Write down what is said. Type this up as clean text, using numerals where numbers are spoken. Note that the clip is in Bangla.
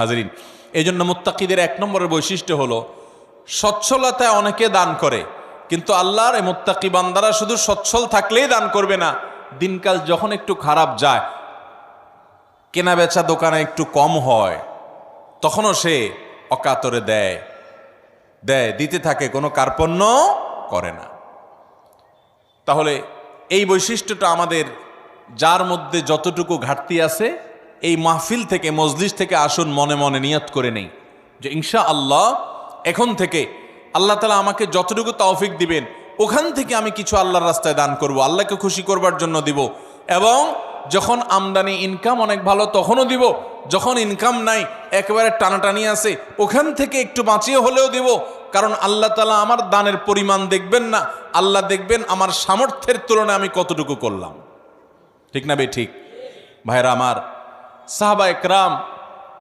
হাজরিন, এই জন্য মুত্তাকিদের এক নম্বরের বৈশিষ্ট্য হলো সচ্ছলতায় অনেকে দান করে, কিন্তু আল্লাহর এই মুত্তাকি বান্দারা শুধু সচ্ছল থাকলেই দান করবে না, দিনকাল যখন একটু খারাপ যায়, কেনা বেচা দোকানে একটু কম হয়, তখনও সে অকাতরে দেয়, দিতে থাকে, কোনো কার্পণ্য করে না। তাহলে এই বৈশিষ্ট্যটা আমাদের, যার মধ্যে যতটুকু ঘাটতি আছে, এই মাহফিল থেকে, মজলিস থেকে আসুন মনে মনে নিয়ত করে নেই যে ইনশাআল্লাহ এখন থেকে আল্লাহ তাআলা আমাকে যতটুকু তৌফিক দিবেন ওখান থেকে আমি কিছু আল্লাহর রাস্তায় দান করব, আল্লাহকে খুশি করবার জন্য দিব। এবং যখন আমদানি ইনকাম অনেক ভালো তখনও দিব, যখন ইনকাম নাই একেবারে টানাটানি আছে ওখান থেকে একটু বাঁচিয়ে হলেও দিব। কারণ আল্লাহ তাআলা আমার দানের পরিমাণ দেখবেন না, আল্লাহ দেখবেন আমার সামর্থ্যের তুলনায় আমি কতটুকু করলাম। ঠিক না বে ঠিক? ভাইরা আমার, সাহাবা একরাম